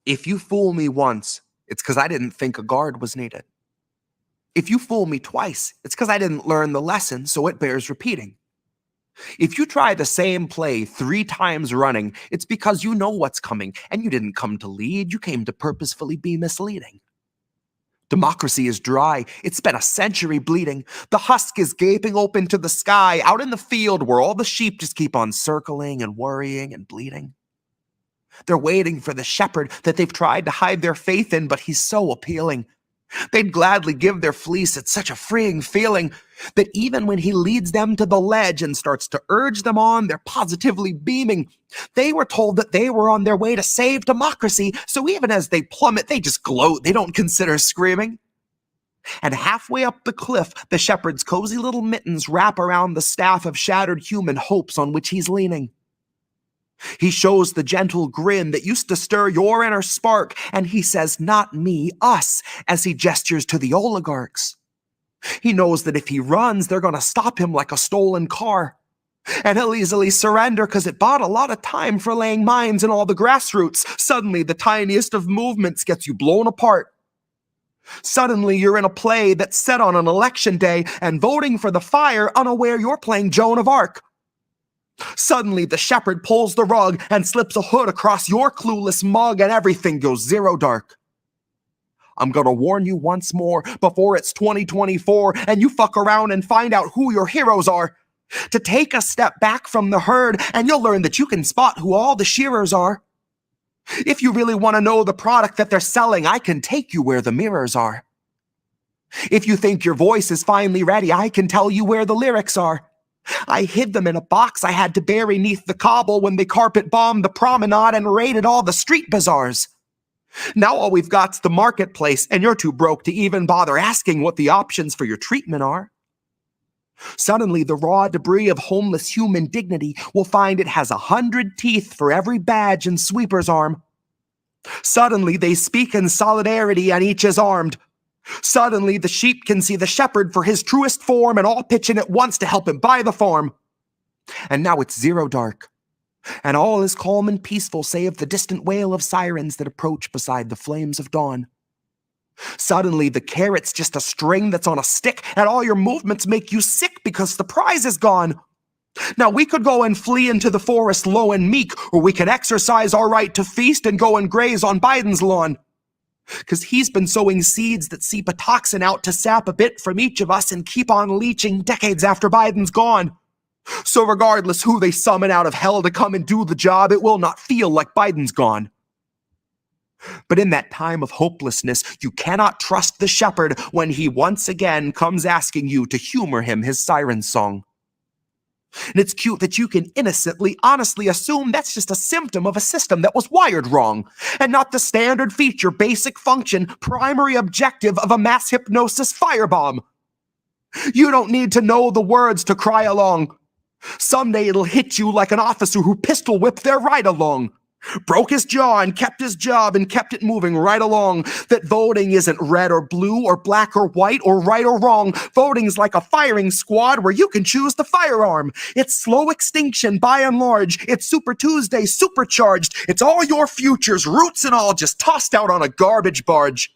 If you fool me once, it's because I didn't think a guard was needed. If you fool me twice, it's because I didn't learn the lesson, so it bears repeating. If you try the same play 3 times running, it's because you know what's coming, and you didn't come to lead, you came to purposefully be misleading. Democracy is dry, it's been a century bleeding. The husk is gaping open to the sky, out in the field where all the sheep just keep on circling and worrying and bleeding. They're waiting for the shepherd that they've tried to hide their faith in, but he's so appealing. They'd gladly give their fleece, it's such a freeing feeling that even when he leads them to the ledge and starts to urge them on, they're positively beaming. They were told that they were on their way to save democracy, so even as they plummet, they just gloat, they don't consider screaming. And halfway up the cliff, the shepherd's cozy little mittens wrap around the staff of shattered human hopes on which he's leaning. He shows the gentle grin that used to stir your inner spark, and he says, "Not me, us," as he gestures to the oligarchs. He knows that if he runs, they're going to stop him like a stolen car. And he'll easily surrender because it bought a lot of time for laying mines in all the grassroots. Suddenly, the tiniest of movements gets you blown apart. Suddenly, you're in a play that's set on an election day, and voting for the fire, unaware you're playing Joan of Arc. Suddenly, the shepherd pulls the rug and slips a hood across your clueless mug, and everything goes zero dark. I'm gonna warn you once more before it's 2024 and you fuck around and find out who your heroes are. To take a step back from the herd, and you'll learn that you can spot who all the shearers are. If you really want to know the product that they're selling, I can take you where the mirrors are. If you think your voice is finally ready, I can tell you where the lyrics are. I hid them in a box I had to bury neath the cobble when they carpet bombed the promenade and raided all the street bazaars. Now all we've got's the marketplace, and you're too broke to even bother asking what the options for your treatment are. Suddenly, the raw debris of homeless human dignity will find it has 100 teeth for every badge and sweeper's arm. Suddenly, they speak in solidarity and each is armed. Suddenly, the sheep can see the shepherd for his truest form and all pitch in at once to help him buy the farm. And now it's zero dark, and all is calm and peaceful save the distant wail of sirens that approach beside the flames of dawn. Suddenly, the carrot's just a string that's on a stick, and all your movements make you sick because the prize is gone. Now we could go and flee into the forest low and meek, or we can exercise our right to feast and go and graze on Biden's lawn. 'Cause he's been sowing seeds that seep a toxin out to sap a bit from each of us and keep on leaching decades after Biden's gone. So regardless who they summon out of hell to come and do the job, it will not feel like Biden's gone. But in that time of hopelessness, you cannot trust the shepherd when he once again comes asking you to humor him his siren song. And it's cute that you can innocently, honestly assume that's just a symptom of a system that was wired wrong, and not the standard feature, basic function, primary objective of a mass hypnosis firebomb. You don't need to know the words to cry along. Someday it'll hit you like an officer who pistol whipped their ride along. Broke his jaw and kept his job and kept it moving right along. That voting isn't red or blue or black or white or right or wrong. Voting's like a firing squad where you can choose the firearm. It's slow extinction by and large. It's Super Tuesday supercharged. It's all your futures, roots and all, just tossed out on a garbage barge.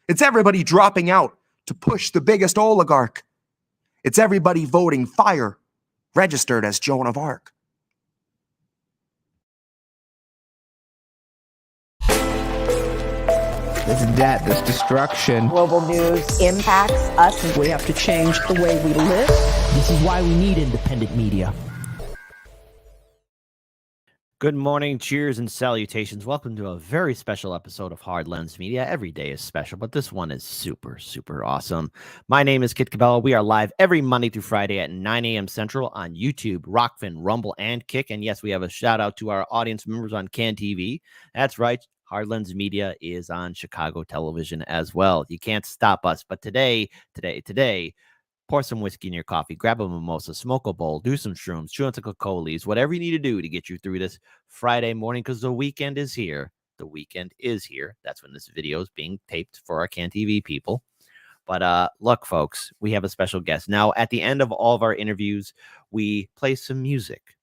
It's everybody dropping out to push the biggest oligarch. It's everybody voting fire, registered as Joan of Arc. There's death, there's destruction. Global news impacts us. We have to change the way we live. This is why we need independent media. Good morning, cheers, and salutations. Welcome to a very special episode of Hard Lens Media. Every day is special, but this one is super, super awesome. My name is Kit Cabello. We are live every Monday through Friday at 9 a.m. Central on YouTube, Rockfin, Rumble, and Kick. And yes, we have a shout out to our audience members on Can TV. That's right. Hard Lens Media is on Chicago television as well. You can't stop us. But today, pour some whiskey in your coffee, grab a mimosa, smoke a bowl, do some shrooms, chew on some cocoa leaves, whatever you need to do to get you through this Friday morning, because the weekend is here. The weekend is here. That's when this video is being taped for our Can TV people. But look, folks, we have a special guest. Now, at the end of all of our interviews, we play some music.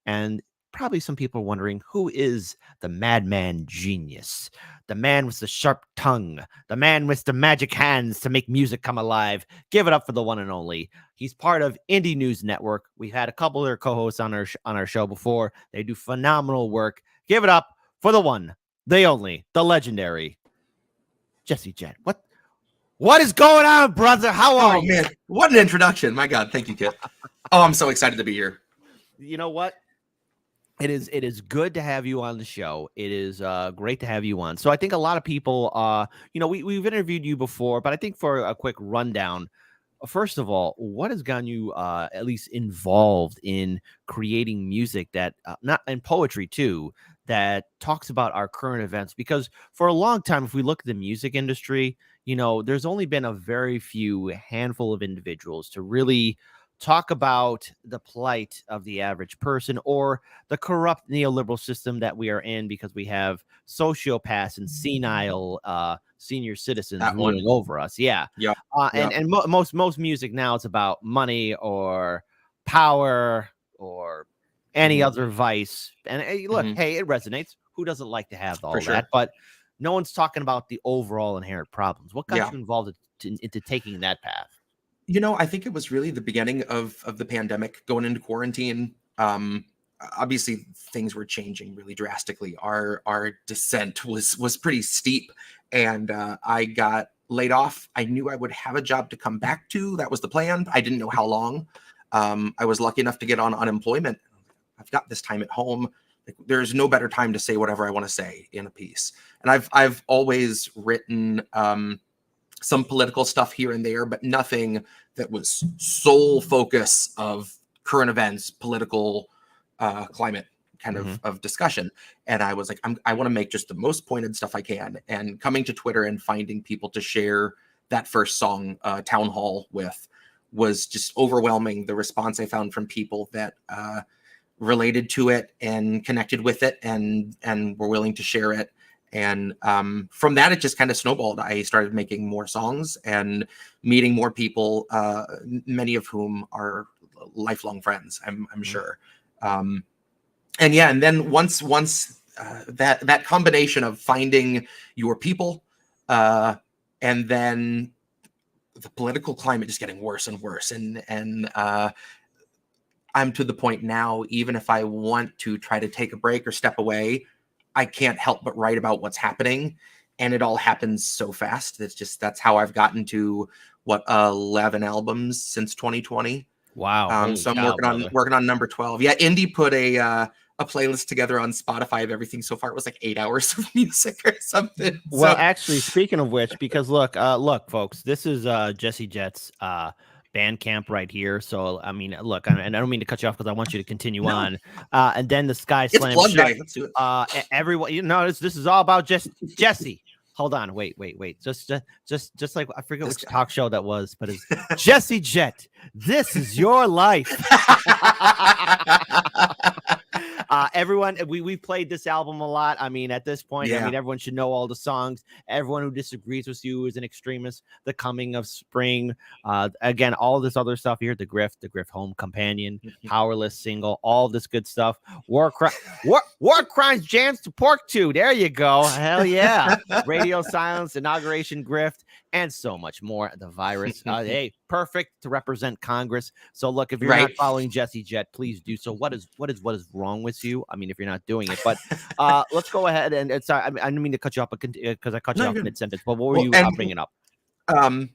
And probably some people are wondering, who is the madman genius? The man with the sharp tongue, the man with the magic hands to make music come alive. Give it up for the one and only. He's part of Indie News Network. We've had a couple of their co-hosts on our show before. They do phenomenal work. Give it up for the one, the only, the legendary Jesse Jett. What is going on, brother? How are you? Man, what an introduction. My God. Thank you, Kit. Oh, I'm so excited to be here. You know what? It is good to have you on the show. It is great to have you on. So I think a lot of people, we've interviewed you before, but I think for a quick rundown, first of all, what has gotten you at least involved in creating music that not and poetry too, that talks about our current events? Because for a long time, if we look at the music industry, there's only been a very few handful of individuals to really talk about the plight of the average person or the corrupt neoliberal system that we are in, because we have sociopaths and senile senior citizens ruling over us. Yeah. And most music now is about money or power or any other vice. And look, hey, it resonates. Who doesn't like to have all that? But no one's talking about the overall inherent problems. What got you involved into taking that path? I think it was really the beginning of the pandemic, going into quarantine. Obviously, things were changing really drastically. Our descent was pretty steep, and I got laid off. I knew I would have a job to come back to. That was the plan. I didn't know how long. I was lucky enough to get on unemployment. I've got this time at home. There's no better time to say whatever I want to say in a piece. And I've always written some political stuff here and there, but nothing that was sole focus of current events, political climate kind of discussion. And I was like, I want to make just the most pointed stuff I can. And coming to Twitter and finding people to share that first song, Town Hall, with was just overwhelming. The response I found from people that related to it and connected with it and were willing to share it. And from that, it just kind of snowballed. I started making more songs and meeting more people, many of whom are lifelong friends, I'm sure. And then once that combination of finding your people and then the political climate just getting worse and worse. And I'm to the point now, even if I want to try to take a break or step away, I can't help but write about what's happening, and it all happens so fast. That's how I've gotten to 11 albums since 2020. Wow. So I'm working on number 12. Yeah. Indy put a playlist together on Spotify of everything so far. It was like 8 hours of music or something. Well, actually, speaking of which, because look, folks, this is Jesse Jett's Bandcamp right here. So I mean, look, and I don't mean to cut you off because I want you to continue on. And then the Sky Slam. Let's do it. Everyone, this is all about just Jesse. Hold on, wait. Just like I forget which talk show that was, but it's Jesse Jett. This is your life. Everyone, we've played this album a lot. I mean, at this point, I mean, everyone should know all the songs. Everyone who disagrees with you is an extremist. The Coming of Spring, again, all this other stuff here. The Grift Home Companion, Powerless Single, all this good stuff. War Crimes Jams to Pork 2. There you go. Hell yeah. Radio Silence, Inauguration Grift, and so much more. The Virus. Hey, perfect to represent Congress. So look, if you're not following Jesse Jett, please do so. What is wrong with you? I mean, if you're not doing it, but let's go ahead and it's. I didn't mean to cut you off because I cut you off mid sentence. But what were you bringing up? Or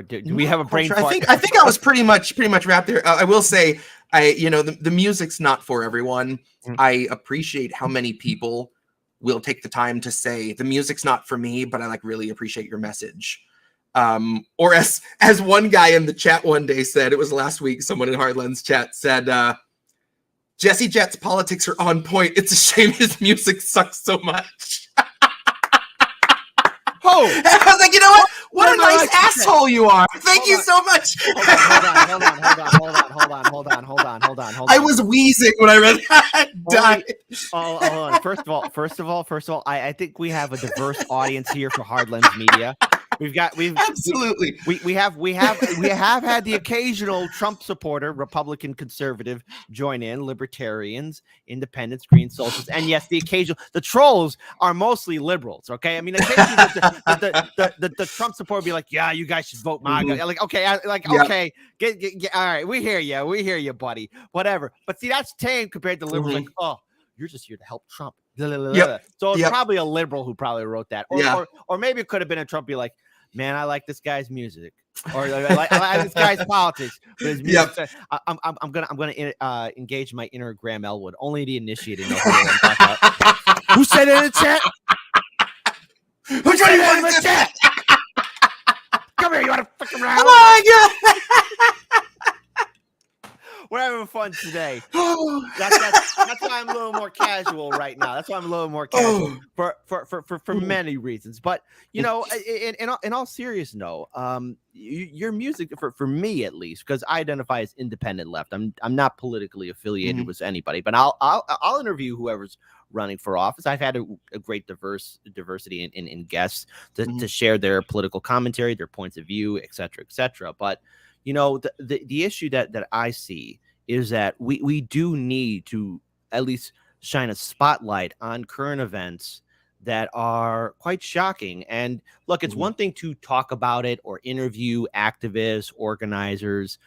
do we have a brain fart? I think I was pretty much wrapped there. I will say, the music's not for everyone. I appreciate how many people will take the time to say the music's not for me, but I really appreciate your message. Or as one guy in the chat one day said, it was last week, someone in Hardlands chat said, Jesse Jett's politics are on point. It's a shame his music sucks so much. Oh, I was like, you know what? What a nice asshole you are. Thank you so much. Hold on. I was wheezing when I read that. Hold on. First of all, I think we have a diverse audience here for Hardlands Media. we've Absolutely. we have had the occasional Trump supporter, Republican conservative join in, libertarians, independents, green socialists, and yes, the trolls are mostly liberals. Okay, I mean, occasionally the Trump supporter be like, yeah, you guys should vote MAGA. Like, okay, okay, get, all right, we hear you, buddy, whatever. But see, that's tame compared to liberals. Like, oh, you're just here to help Trump. Yep. So it's probably a liberal who probably wrote that, or maybe it could have been a Trump. Be like, man, I like this guy's music, or I like this guy's politics, but his music. Yep. I'm gonna engage my inner Graham Elwood. Only the initiated know who I'm talking about. Who said it in the chat? Who said it in the chat? Come here, you want to fuck around? Oh my God. We're having fun today. That's why I'm a little more casual right now. That's why I'm a little more casual for many reasons. But you know, in all seriousness, no, your music for me at least, because I identify as independent left. I'm not politically affiliated with anybody, but I'll interview whoever's running for office. I've had a great diversity in guests to share their political commentary, their points of view, et cetera. But you know, the issue that I see is that we do need to at least shine a spotlight on current events that are quite shocking. And look, it's one thing to talk about it or interview activists, organizers,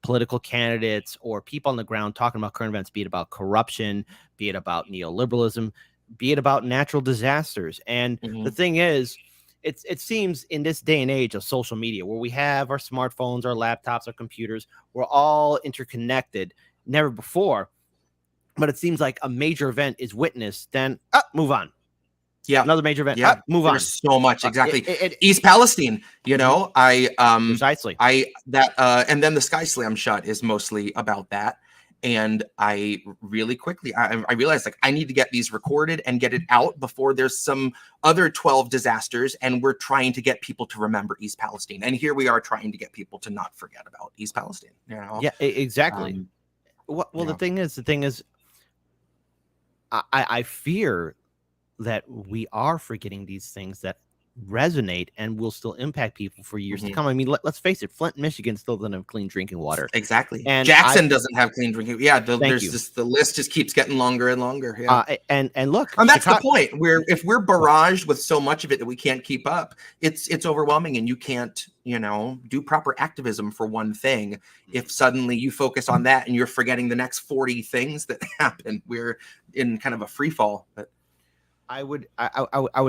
political candidates, or people on the ground talking about current events, be it about corruption, be it about neoliberalism, be it about natural disasters. And the thing is, it seems in this day and age of social media, where we have our smartphones, our laptops, our computers, we're all interconnected, never before. But it seems like a major event is witnessed, then move on. Yeah, another major event. Move on. There's so much. Exactly. East Palestine. You know, precisely. And then the Sky Slam shot is mostly about that. And I really quickly, I realized, like, I need to get these recorded and get it out before there's some other 12 disasters. And we're trying to get people to remember East Palestine. And here we are trying to get people to not forget about East Palestine. You know? Yeah, exactly. The thing is, I fear that we are forgetting these things that resonate and will still impact people for years to come. I mean, let's face it, Flint, Michigan still doesn't have clean drinking water. Exactly. And Jackson doesn't have clean drinking. Yeah, the list just keeps getting longer and longer. Yeah. And look, and that's the point. If we're barraged with so much of it that we can't keep up, it's overwhelming, and you can't, you know, do proper activism for one thing. If suddenly you focus on that and you're forgetting the next 40 things that happen, we're in kind of a free fall. But I would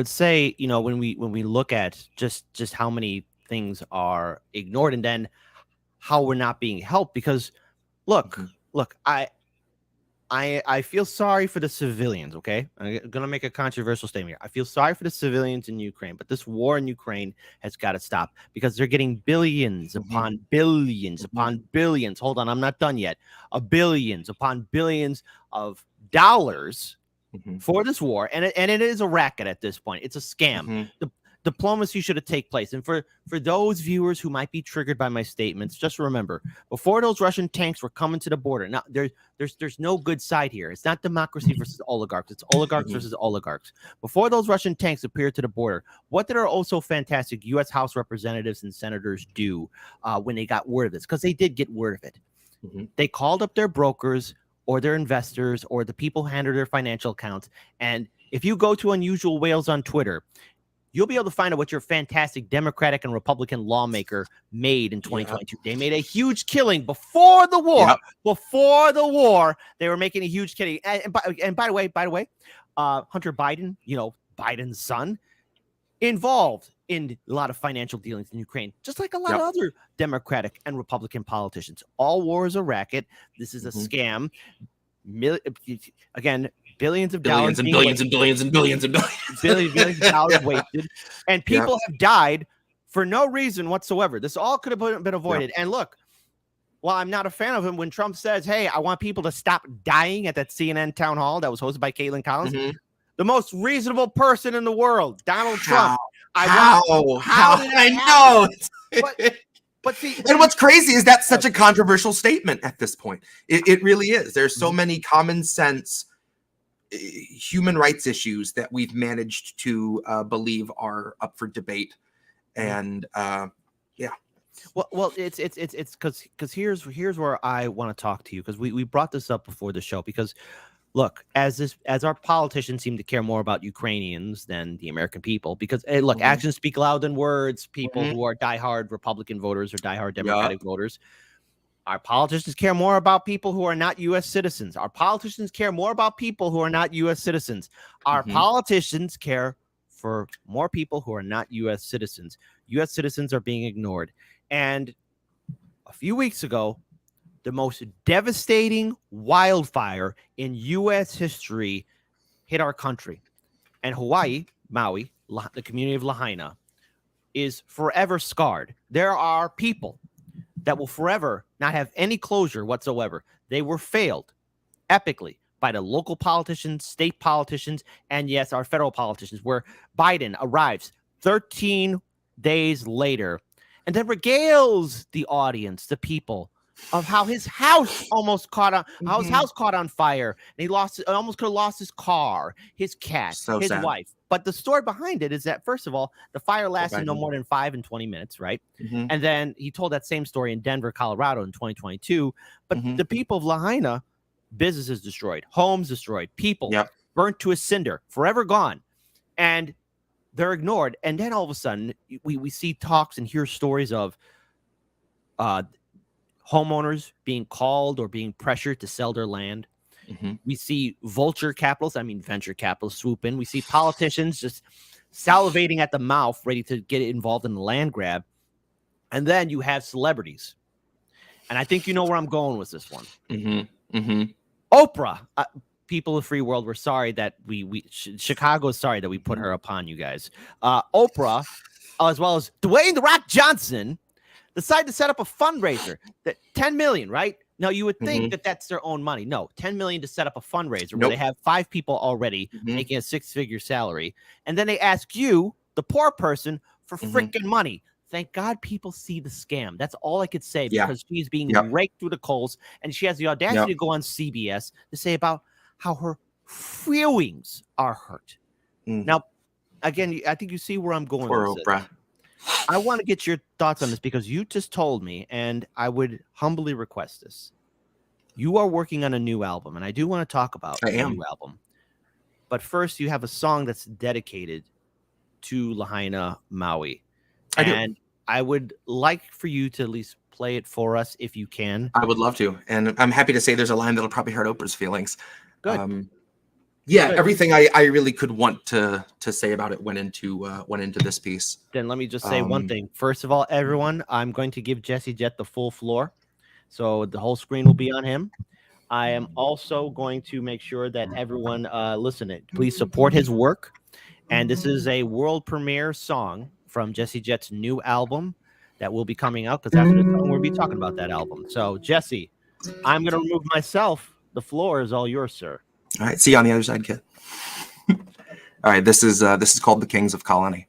say, you know, when we look at just how many things are ignored, and then how we're not being helped, because look, I feel sorry for the civilians. Okay, I'm gonna make a controversial statement here. I feel sorry for the civilians in Ukraine, but this war in Ukraine has got to stop, because they're getting billions upon billions upon billions. Hold on, I'm not done yet. Billions upon billions of dollars for this war, and it is a racket at this point. It's a scam. The diplomacy should have taken place. And for those viewers who might be triggered by my statements, just remember, before those Russian tanks were coming to the border, now there's no good side here. It's not democracy versus oligarchs. It's oligarchs versus oligarchs. Before those Russian tanks appeared to the border, what did our also fantastic U.S. House representatives and senators do when they got word of this? Because they did get word of it. They called up their brokers, or their investors, or the people who handle their financial accounts. And if you go to Unusual Whales on Twitter, you'll be able to find out what your fantastic Democratic and Republican lawmaker made in 2022. They made a huge killing before the war. Before the war, they were making a huge killing. And by the way, Hunter Biden, you know, Biden's son, involved in a lot of financial dealings in Ukraine, just like a lot of other Democratic and Republican politicians. All war is a racket. This is a scam. Again, billions of dollars, billions of dollars wasted, and people have died for no reason whatsoever. This all could have been avoided. And look, while I'm not a fan of him, when Trump says, "Hey, I want people to stop dying," at that CNN town hall that was hosted by Caitlin Collins, the most reasonable person in the world, Donald Trump. How did I know? But see, and what's crazy is that's such a controversial statement at this point. It really is. There's so many common sense human rights issues that we've managed to believe are up for debate. And yeah. Well, it's because here's where I want to talk to you, because we brought this up before the show, because look, as our politicians seem to care more about Ukrainians than the American people, because look, actions speak louder than words. People who are diehard Republican voters or diehard Democratic voters. Our politicians care more about people who are not U.S. citizens. Our politicians care more about people who are not U.S. citizens. Our politicians care for more people who are not U.S. citizens. U.S. citizens are being ignored. And a few weeks ago, the most devastating wildfire in U.S. history hit our country. And Hawaii, Maui, the community of Lahaina, is forever scarred. There are people that will forever not have any closure whatsoever. They were failed epically by the local politicians, state politicians, and yes, our federal politicians, where Biden arrives 13 days later and then regales the audience, the people, of how his house almost caught on, how his house caught on fire, and he almost could have lost his car, his cat, his wife. But the story behind it is that, first of all, the fire lasted no more than 5 and 20 minutes, right? And then he told that same story in Denver, Colorado in 2022. But the people of Lahaina, businesses destroyed, homes destroyed, people burnt to a cinder, forever gone. And they're ignored. And then all of a sudden, we see talks and hear stories of homeowners being called or being pressured to sell their land. We see venture capitalists swoop in. We see politicians just salivating at the mouth, ready to get involved in the land grab. And then you have celebrities. And I think you know where I'm going with this one. Oprah. People of free world, we're sorry that Chicago is sorry that we put her upon you guys. Oprah, as well as Dwayne "The Rock" Johnson, decided to set up a fundraiser that $10 million, right? Now, you would think that that's their own money. No, $10 million to set up a fundraiser where they have 5 people already making a 6-figure salary. And then they ask you, the poor person, for freaking money. Thank God people see the scam. That's all I could say, because she's being raked through the coals, and she has the audacity to go on CBS to say about how her feelings are hurt. Now, again, I think you see where I'm going with Oprah. I want to get your thoughts on this, because you just told me, and I would humbly request this. You are working on a new album, and I do want to talk about a new album. But first, you have a song that's dedicated to Lahaina, Maui. I would like for you to at least play it for us if you can. I would love to. And I'm happy to say there's a line that'll probably hurt Oprah's feelings. Good. Yeah, good. Everything I really could want to say about it went into this piece. Then let me just say one thing. First of all, everyone, I'm going to give Jesse Jett the full floor, so the whole screen will be on him. I am also going to make sure that everyone please support his work. And this is a world premiere song from Jesse Jett's new album that will be coming out, because after the song we'll be talking about that album. So Jesse, I'm going to remove myself. The floor is all yours, sir. All right, see you on the other side, kid. All right, this is called The Kings of Colony.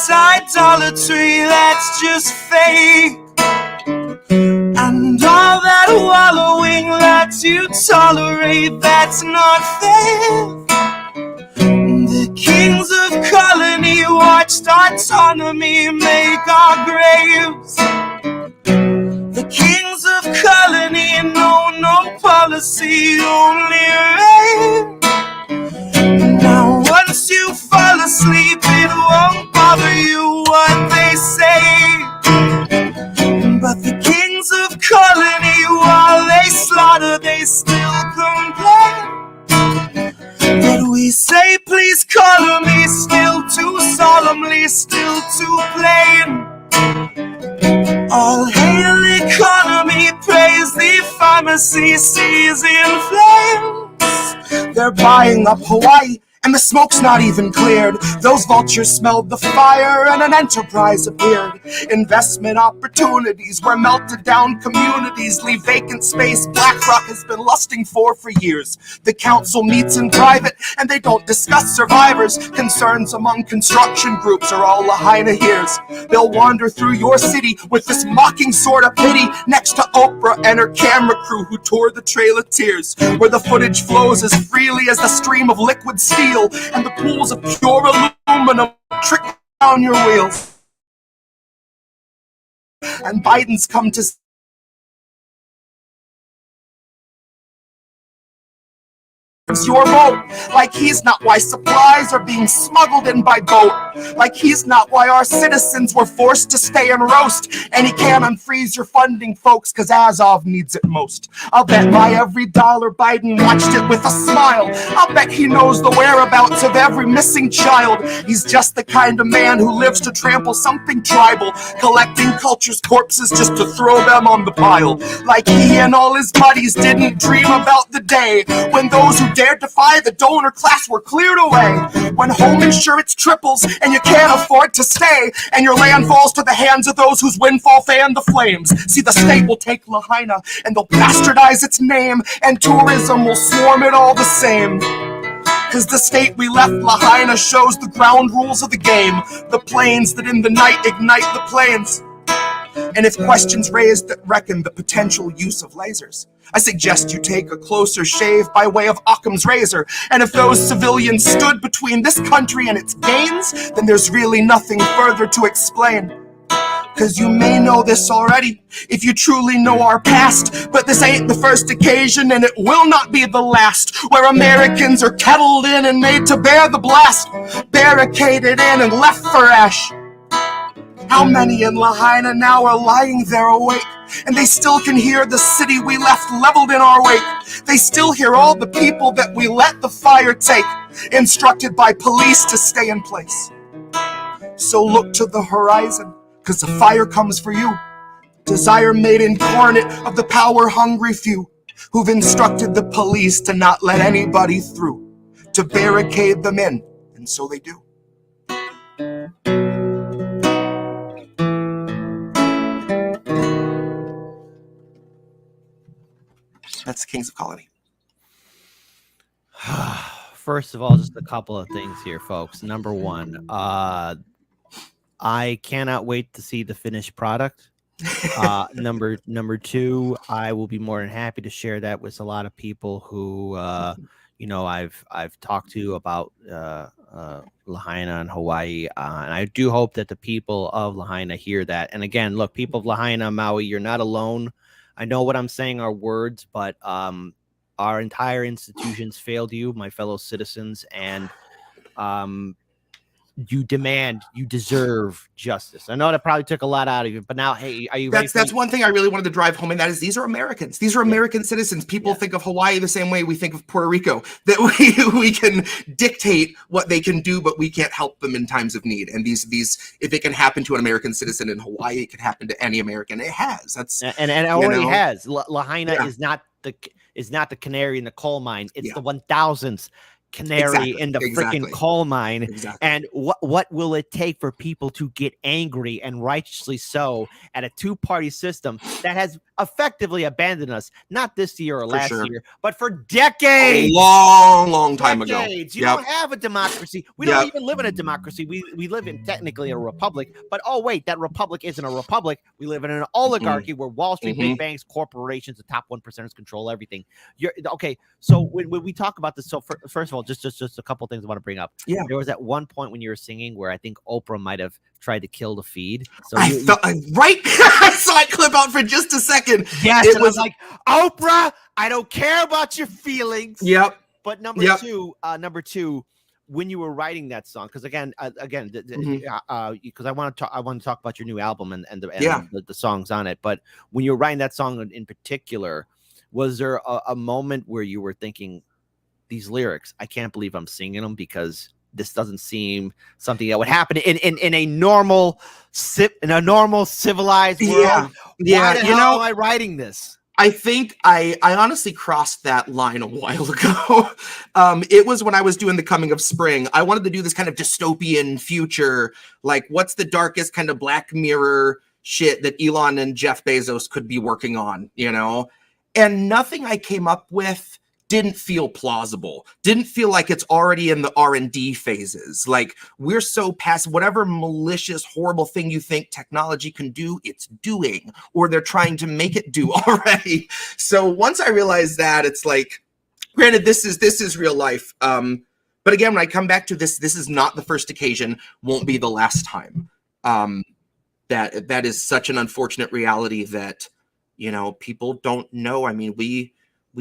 Idolatry that's just fake, and all that wallowing that you tolerate, that's not fair. The kings of colony watched autonomy make our graves. The kings of colony know no policy, only rain. Now once you fall asleep, it won't bother you what they say. But the kings of colony, while they slaughter, they still complain. But we say, please color me, still too solemnly, still too plain. All hail economy, praise the fire. supremacy sees in flames. They're buying up Hawaii, and the smoke's not even cleared. Those vultures smelled the fire and an enterprise appeared. Investment opportunities where melted down communities leave vacant space BlackRock has been lusting for years. The council meets in private and they don't discuss survivors. Concerns among construction groups are all Lahaina hears. They'll wander through your city with this mocking sort of pity next to Oprah and her camera crew who tore the Trail of Tears, where the footage flows as freely as the stream of liquid steel and the pools of pure aluminum trickle down your wheels. And Biden's come to your vote, like he's not why supplies are being smuggled in by boat, like he's not why our citizens were forced to stay and roast, and he can't unfreeze your funding, folks, cause Azov needs it most. I'll bet by every dollar Biden watched it with a smile. I'll bet he knows the whereabouts of every missing child. He's just the kind of man who lives to trample something tribal, collecting culture's corpses just to throw them on the pile. Like he and all his buddies didn't dream about the day when those who dared defy the donor class were cleared away, when home insurance triples and you can't afford to stay, and your land falls to the hands of those whose windfall fanned the flames. See, the state will take Lahaina and they'll bastardize its name, and tourism will swarm it all the same. Cause the state we left Lahaina shows the ground rules of the game, the planes that in the night ignite the planes. And if questions raised that reckon the potential use of lasers, I suggest you take a closer shave by way of Occam's razor. And if those civilians stood between this country and its gains, then there's really nothing further to explain. Cause you may know this already if you truly know our past, but this ain't the first occasion and it will not be the last where Americans are kettled in and made to bear the blast, barricaded in and left for ash. How many in Lahaina now are lying there awake, and they still can hear the city we left leveled in our wake? They still hear all the people that we let the fire take, instructed by police to stay in place. So look to the horizon, cause the fire comes for you. Desire made incarnate of the power-hungry few, who've instructed the police to not let anybody through, to barricade them in, and so they do. That's the Kings of Colony. First of all, just a couple of things here, folks. Number one, I cannot wait to see the finished product. Number two, I will be more than happy to share that with a lot of people who I've talked to about Lahaina and Hawaii, and I do hope that the people of Lahaina hear that. And again, look, people of Lahaina, Maui, you're not alone. I know what I'm saying are words, but our entire institutions failed you, my fellow citizens, and you deserve justice. I know that probably took a lot out of you, but now, hey, are you ready? That's one thing I really wanted to drive home, and that is these are Americans. These are American citizens. People think of Hawaii the same way we think of Puerto Rico, that we can dictate what they can do, but we can't help them in times of need. And these if it can happen to an American citizen in Hawaii, it can happen to any American. It has. That's and it already has. Lahaina is not the canary in the coal mine. It's the 1000th canary in the freaking coal mine. And what will it take for people to get angry, and righteously so, at a two-party system that has effectively abandoned us, not this year or last year, but for decades, a long time ago. You don't have a democracy. We don't even live in a democracy. We live in technically a republic, but oh wait, that republic isn't a republic. We live in an oligarchy where Wall Street, big banks, corporations, the top 1%ers control everything. So when we talk about this, so first of all, just a couple things I want to bring up. There was at one point when you were singing where I think Oprah might have tried to kill the feed. So I saw that clip out for just a second. Yes, it was like, Oprah, I don't care about your feelings. Yep. But number two, when you were writing that song, because because I want to talk about your new album and the songs on it. But when you were writing that song in particular, was there a moment where you were thinking, these lyrics, I can't believe I'm singing them, because this doesn't seem something that would happen in a normal civilized world? Why the hell am I writing this? I think I honestly crossed that line a while ago. It was when I was doing The Coming of Spring. I wanted to do this kind of dystopian future, like what's the darkest kind of Black Mirror shit that Elon and Jeff Bezos could be working on, you know? And nothing I came up with didn't feel plausible, didn't feel like it's already in the R&D phases. Like, we're so past whatever malicious, horrible thing you think technology can do, it's doing, or they're trying to make it do already. So once I realized that, it's like, granted, this is real life. But again, when I come back to this is not the first occasion, won't be the last time. That is such an unfortunate reality that, you know, people don't know. I mean, we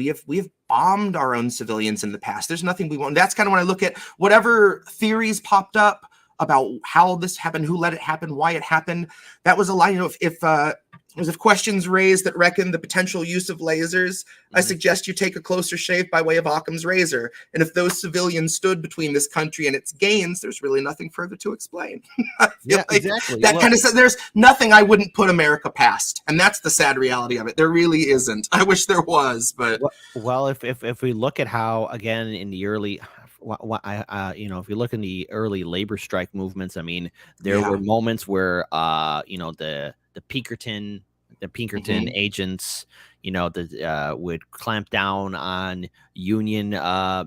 have bombed our own civilians in the past. There's nothing we want. That's kind of when I look at whatever theories popped up about how this happened, who let it happen, why it happened. That was a line, you know, if questions raised that reckon the potential use of lasers, I suggest you take a closer shave by way of Occam's razor. And if those civilians stood between this country and its gains, there's really nothing further to explain. Yeah, like exactly. That kind of says there's nothing I wouldn't put America past. And that's the sad reality of it. There really isn't. I wish there was, but. Well, if we look at how, again, in the early, you know, if you look in the early labor strike movements, I mean, there were moments where, you know, the Pinkerton agents, you know, would clamp down on union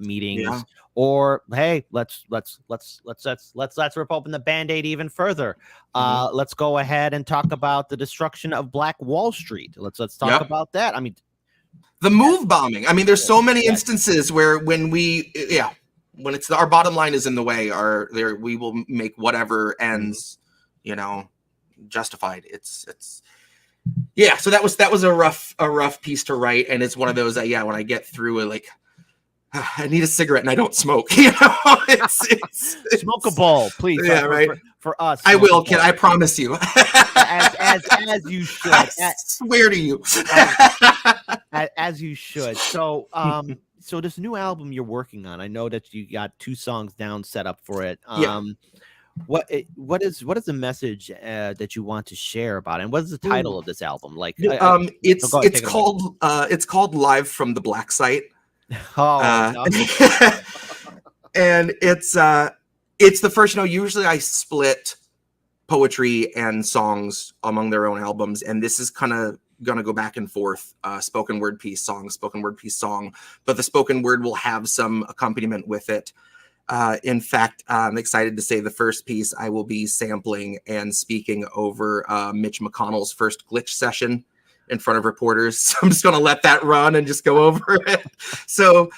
meetings, or hey, let's rip open the Band-Aid even further. Let's go ahead and talk about the destruction of Black Wall Street. Let's talk about that. I mean, the move bombing. I mean, there's so many instances where when it's our bottom line is in the way, we will make whatever ends, you know, justified. It's so that was a rough piece to write, and it's one of those that when I get through it, like I need a cigarette and I don't smoke, you know. It's smoke a bowl, please. Yeah, right. For us, I will, kid. I promise you. as you should. I swear to you. As you should. So so this new album you're working on, I know that you got 2 songs down set up for it. What is the message that you want to share about it? And what is the title of this album? Like, it's called Live from the Black Site. And it's the first, you know, usually I split poetry and songs among their own albums, and this is kind of gonna go back and forth, spoken word piece, song, but the spoken word will have some accompaniment with it. In fact, I'm excited to say the first piece I will be sampling and speaking over Mitch McConnell's first glitch session in front of reporters. So I'm just going to let that run and just go over it. So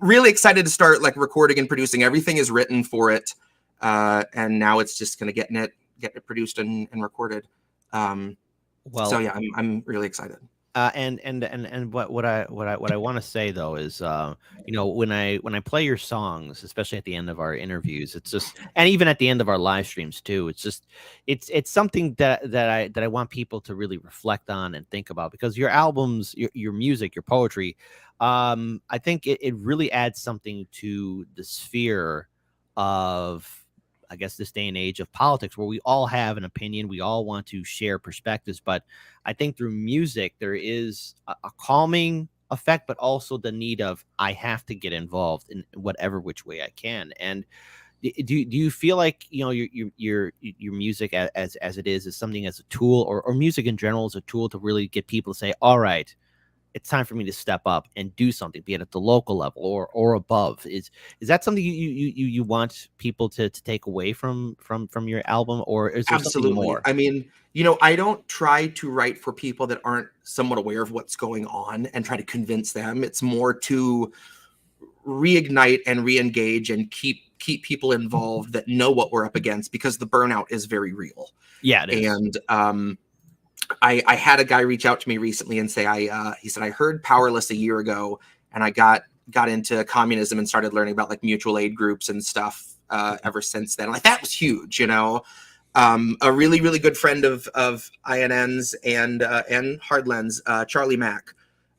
really excited to start like recording and producing. Everything is written for it. And now it's just going to get it produced and recorded. So yeah, I'm really excited. And what I want to say though is, you know, when I play your songs, especially at the end of our interviews, it's just, and even at the end of our live streams too, it's just, it's something that I want people to really reflect on and think about, because your albums, your music, your poetry, I think it really adds something to the sphere of, I guess, this day and age of politics, where we all have an opinion, we all want to share perspectives, but I think through music there is a calming effect, but also the need of, I have to get involved in whatever which way I can. And do you feel like, you know, your music as it is something as a tool, or music in general is a tool to really get people to say, all right, it's time for me to step up and do something, be it at the local level or above? Is that something you want people to take away from your album, or is there something more? I mean, you know, I don't try to write for people that aren't somewhat aware of what's going on and try to convince them. It's more to reignite and re-engage and keep people involved that know what we're up against, because the burnout is very real. Yeah, it is. And I had a guy reach out to me recently and say, he said, I heard Powerless a year ago, and I got into communism and started learning about like mutual aid groups and stuff ever since then. Like, that was huge, you know. A really, really good friend of INN's and Hardlands, Charlie Mack.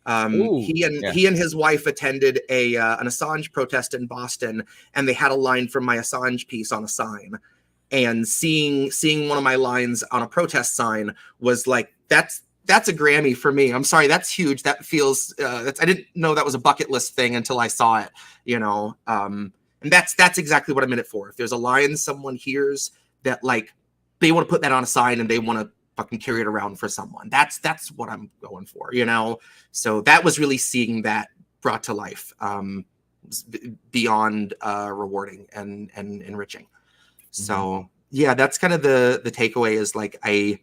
He and his wife attended an Assange protest in Boston, and they had a line from my Assange piece on a sign. And seeing one of my lines on a protest sign was like, that's that's a Grammy for me. I'm sorry, that's huge. That feels I didn't know that was a bucket list thing until I saw it, and that's exactly what I'm in it for. If there's a line someone hears that like they want to put that on a sign and they want to fucking carry it around for someone, that's what I'm going for, So that was really seeing that brought to life, beyond rewarding and enriching. So yeah, that's kind of the takeaway is like I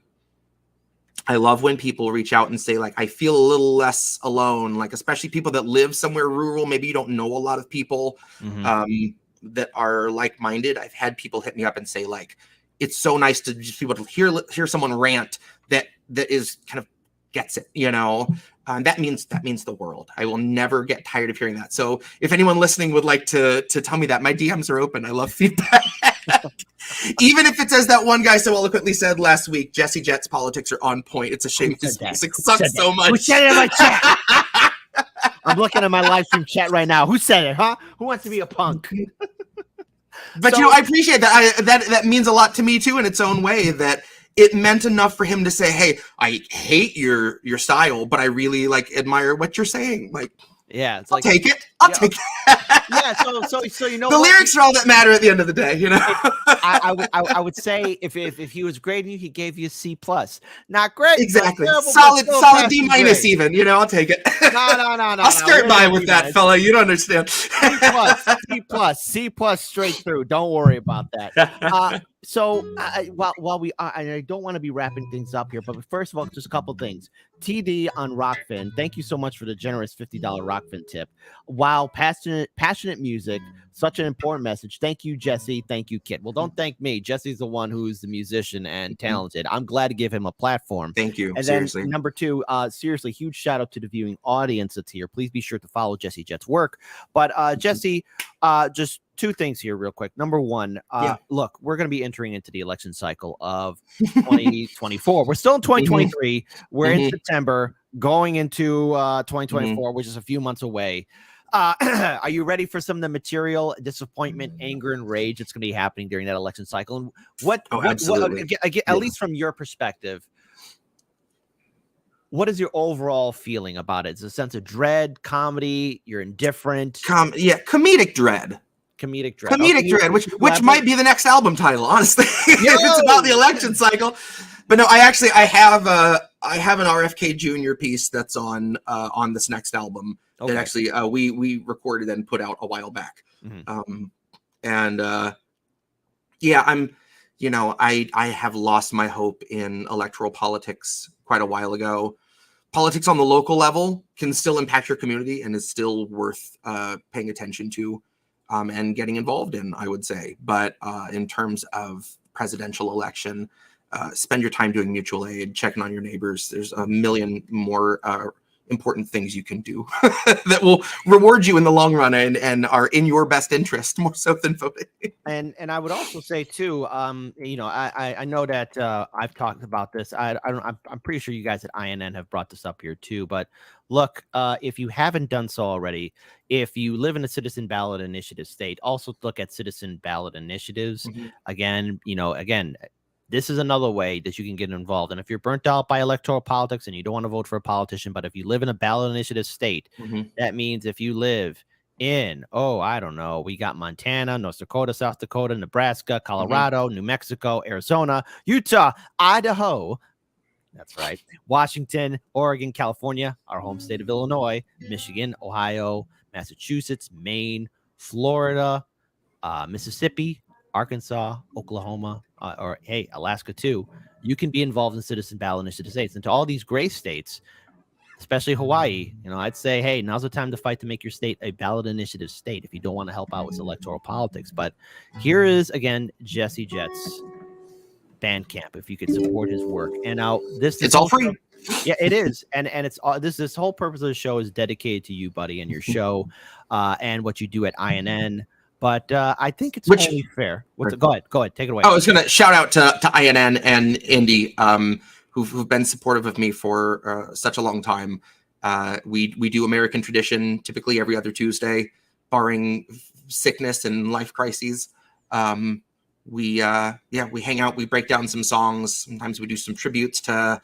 love when people reach out and say like, I feel a little less alone, like especially people that live somewhere rural. Maybe you don't know a lot of people that are like-minded. I've had people hit me up and say like, it's so nice to just be able to hear someone rant that is kind of gets it, that means the world. I will never get tired of hearing that. So if anyone listening would like to tell me that, my DMs are open. I love feedback. Even if it's as that one guy so eloquently said last week, Jesse Jett's politics are on point. It's a shame his music sucks so much. Who said it in my chat? I'm looking at my live stream chat right now. Who said it, huh? Who wants to be a punk? But I appreciate that. That means a lot to me too in its own way, that it meant enough for him to say, hey, I hate your style, but I really like admire what you're saying. Like, yeah, I'll take it. I'll take it. Yeah, so the lyrics are all that matter at the end of the day, I would say if he was grading you, he gave you a C+. Not great. Exactly. Terrible, solid D- even, I'll take it. No. I'll skirt by with that, fella. You don't understand. C+, straight through. Don't worry about that. So while we are, I don't want to be wrapping things up here, but first of all, just a couple things. TD on Rockfin, thank you so much for the generous $50 Rockfin tip. Wow, passionate music, such an important message. Thank you, Jesse. Thank you, Kit. Well, don't thank me. Jesse's the one who's the musician and talented. I'm glad to give him a platform. Thank you. And seriously. Then number two, seriously, huge shout out to the viewing audience that's here. Please be sure to follow Jesse Jett's work. But Jesse, just two things here real quick. Number one, look, we're going to be entering into the election cycle of 2024. We're still in 2023. We're in September, going into 2024, which is a few months away. Are you ready for some of the material disappointment, anger, and rage that's going to be happening during that election cycle? And absolutely. At least from your perspective, what is your overall feeling about it? Is it a sense of dread, comedy, you're indifferent? Comedic dread. Comedic dread. Comedic dread, which might be the next album title, honestly. If it's about the election cycle. But no, I have an RFK Jr. piece that's on this next album that actually we recorded and put out a while back. I have lost my hope in electoral politics quite a while ago. Politics on the local level can still impact your community and is still worth paying attention to and getting involved in, I would say. But in terms of presidential election, spend your time doing mutual aid, checking on your neighbors. There's a million more important things you can do that will reward you in the long run and are in your best interest more so than voting. And I would also say too, I know that I've talked about this. I'm pretty sure you guys at INN have brought this up here too. But look, if you haven't done so already, if you live in a citizen ballot initiative state, also look at citizen ballot initiatives. Again, this is another way that you can get involved. And if you're burnt out by electoral politics and you don't want to vote for a politician, but if you live in a ballot initiative state, that means if you live in, we got Montana, North Dakota, South Dakota, Nebraska, Colorado, New Mexico, Arizona, Utah, Idaho. That's right. Washington, Oregon, California, our home state of Illinois, Michigan, Ohio, Massachusetts, Maine, Florida, Mississippi, Arkansas, Oklahoma, Alaska too. You can be involved in citizen ballot initiative states. And to all these gray states, especially Hawaii, I'd say, hey, now's the time to fight to make your state a ballot initiative state if you don't want to help out with electoral politics. But here is, again, Jesse Jett's Bandcamp, if you could support his work. And now it's all free. Yeah, it is. And it's this whole purpose of the show is dedicated to you, buddy, and your show and what you do at INN. But I think it's only fair. Go ahead, take it away. I was going to shout out to INN and Indy, who've been supportive of me for such a long time. We do American tradition typically every other Tuesday, barring sickness and life crises. We hang out, we break down some songs. Sometimes we do some tributes to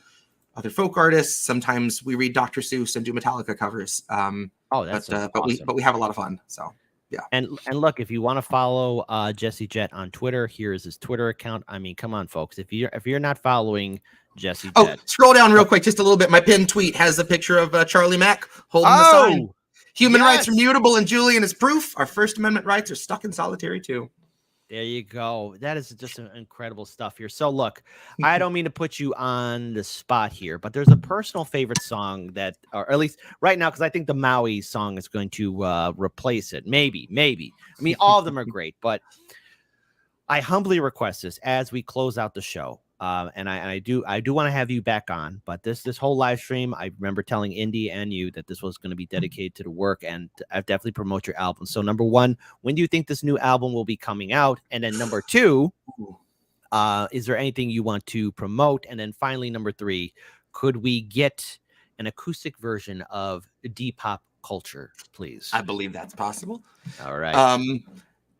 other folk artists. Sometimes we read Dr. Seuss and do Metallica covers. That's awesome. But we have a lot of fun. So yeah. And look, if you want to follow Jesse Jett on Twitter, here's his Twitter account. I mean, come on, folks. If you're not following Jesse Jett, scroll down real quick, just a little bit. My pinned tweet has a picture of Charlie Mack holding the sign. Human rights are mutable, and Julian is proof. Our First Amendment rights are stuck in solitary too. There you go. That is just incredible stuff here. So look, I don't mean to put you on the spot here, but there's a personal favorite song that, or at least right now, because I think the Maui song is going to replace it. Maybe. I mean, all of them are great, but I humbly request this as we close out the show. And I do want to have you back on, but this whole live stream, I remember telling Indy and you that this was going to be dedicated to the work, and I definitely promote your album. So number one, when do you think this new album will be coming out? And then number two, is there anything you want to promote? And then finally, number three, could we get an acoustic version of Depop Culture, please? I believe that's possible. All right.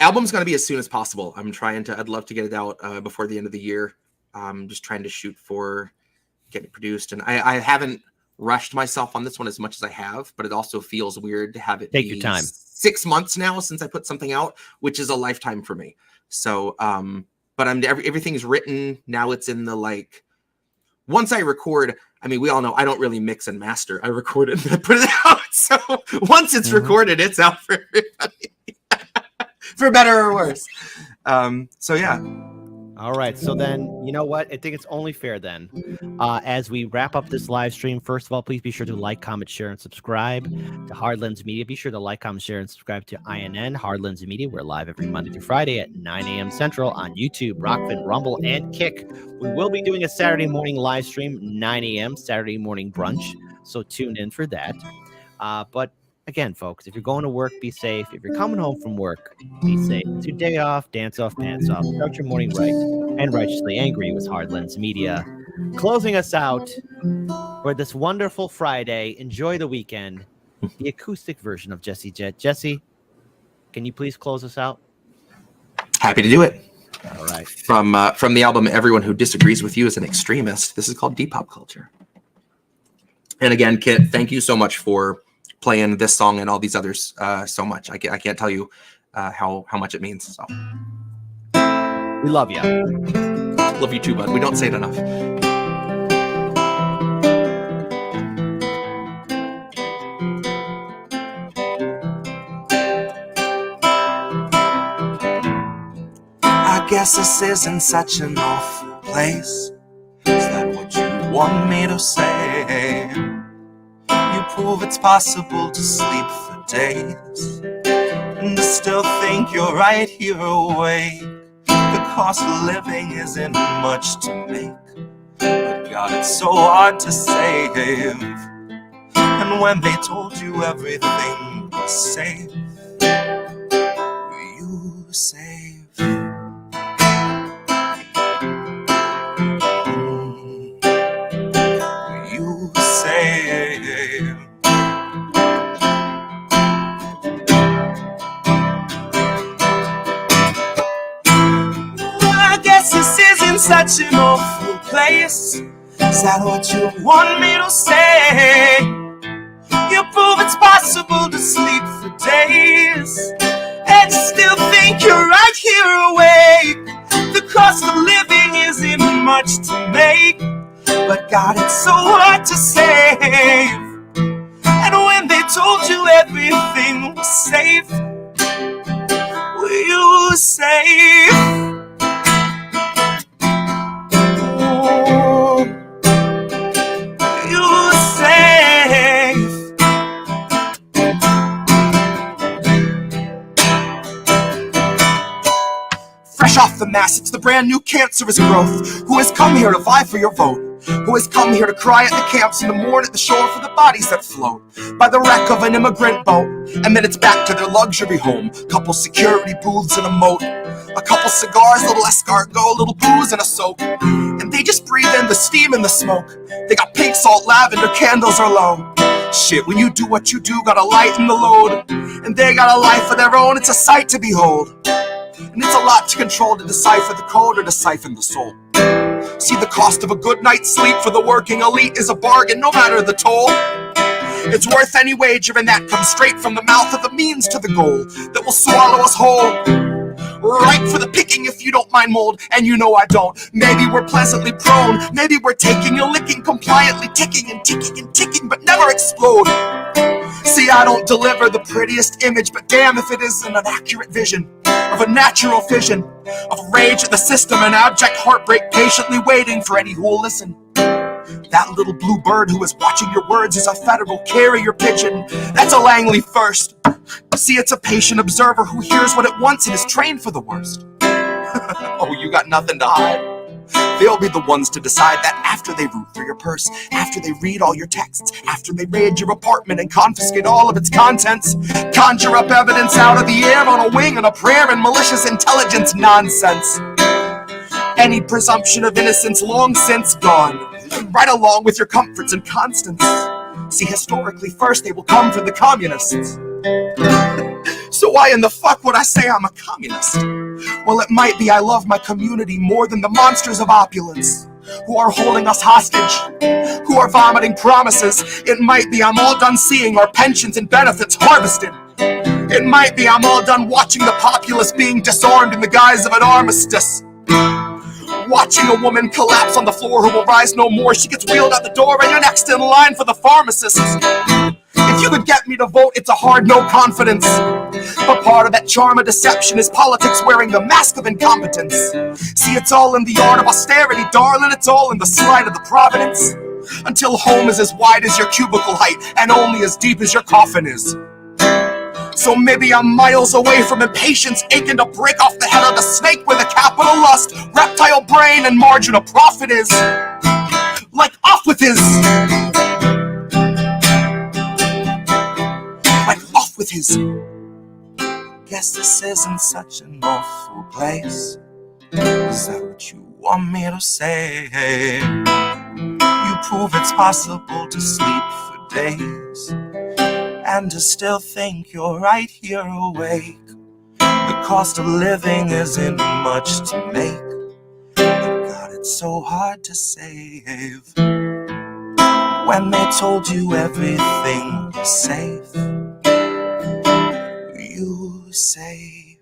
Album's going to be as soon as possible. I'd love to get it out before the end of the year. Just trying to shoot for getting it produced. And I haven't rushed myself on this one as much as I have, but it also feels weird to have it take your time. 6 months now since I put something out, which is a lifetime for me. So, but everything's written. Now it's in the, once I record, I mean, we all know I don't really mix and master. I record it and I put it out. So once it's recorded, it's out for everybody. For better or worse. So yeah. All right. So then, you know what? I think it's only fair then, as we wrap up this live stream, first of all, please be sure to like, comment, share, and subscribe to Hard Lens Media. Be sure to like, comment, share, and subscribe to INN, Hard Lens Media. We're live every Monday through Friday at 9 a.m. Central on YouTube, Rockfin, Rumble, and Kick. We will be doing a Saturday morning live stream, 9 a.m., Saturday morning brunch. So tune in for that. But again, folks, if you're going to work, be safe. If you're coming home from work, be safe. It's your day off, dance off, pants off. Start your morning right and righteously angry with Hard Lens Media. Closing us out for this wonderful Friday. Enjoy the weekend. The acoustic version of Jesse Jett. Jesse, can you please close us out? Happy to do it. All right. From the album Everyone Who Disagrees With You Is an Extremist, this is called Depop Culture. And again, Kit, thank you so much for playing this song and all these others so much. I can't tell you how much it means. So we love you. Love you too, bud. We don't say it enough. I guess this isn't such an awful place. Is that what you want me to say? You prove it's possible to sleep for days and to still think you're right here awake. The cost of living isn't much to make, but God, it's so hard to save. And when they told you everything was safe, were you safe? Such an awful place. Is that what you want me to say? You prove it's possible to sleep for days and still think you're right here awake. The cost of living isn't much to make, but God, it's so hard to save. And when they told you everything was safe, were you safe? Fresh off the mass, it's the brand new cancerous growth. Who has come here to vie for your vote? Who has come here to cry at the camps and to mourn at the shore for the bodies that float by the wreck of an immigrant boat, and then it's back to their luxury home. Couple security booths and a moat, a couple cigars, little escargot, little booze and a soap, and they just breathe in the steam and the smoke. They got pink salt, lavender, candles are low. Shit, when you do what you do, gotta lighten the load, and they got a life of their own. It's a sight to behold, and it's a lot to control, to decipher the code or to siphon the soul. See, the cost of a good night's sleep for the working elite is a bargain, no matter the toll. It's worth any wager, and that comes straight from the mouth of the means to the goal that will swallow us whole. Ripe for the picking if you don't mind mold, and you know I don't. Maybe we're pleasantly prone, maybe we're taking a licking, compliantly ticking and ticking and ticking, but never explode. See, I don't deliver the prettiest image, but damn if it isn't an accurate vision of a natural fission of rage at the system and abject heartbreak, patiently waiting for any who will listen. That little blue bird who is watching your words is a federal carrier pigeon. That's a Langley first. See, it's a patient observer who hears what it wants and is trained for the worst. Oh, you got nothing to hide. They'll be the ones to decide that after they root through your purse, after they read all your texts, after they raid your apartment and confiscate all of its contents, conjure up evidence out of the air on a wing and a prayer and malicious intelligence nonsense. Any presumption of innocence long since gone, right along with your comforts and constants. See, historically first they will come for the communists. So why in the fuck would I say I'm a communist? Well, it might be I love my community more than the monsters of opulence who are holding us hostage, who are vomiting promises. It might be I'm all done seeing our pensions and benefits harvested. It might be I'm all done watching the populace being disarmed in the guise of an armistice. Watching a woman collapse on the floor who will rise no more. She gets wheeled out the door and you're next in line for the pharmacist. If you could get me to vote, it's a hard no confidence. But part of that charm of deception is politics wearing the mask of incompetence. See, it's all in the art of austerity, darling. It's all in the slide of the providence. Until home is as wide as your cubicle height and only as deep as your coffin is. So maybe I'm miles away from impatience, aching to break off the head of the snake with a capital lust, reptile brain, and margin of profit is. Like off with his. Like off with his. Guess this isn't such an awful place. Is that what you want me to say? You prove it's possible to sleep for days and to still think you're right here awake. The cost of living isn't much to make, but God, it's so hard to save. When they told you everything was safe, you save.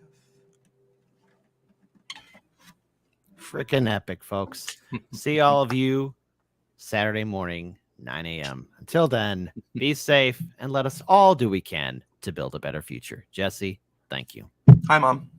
Freaking epic, folks. See all of you Saturday morning, 9 a.m. Until then, be safe and let us all do what we can to build a better future. Jesse, thank you. Hi, Mom.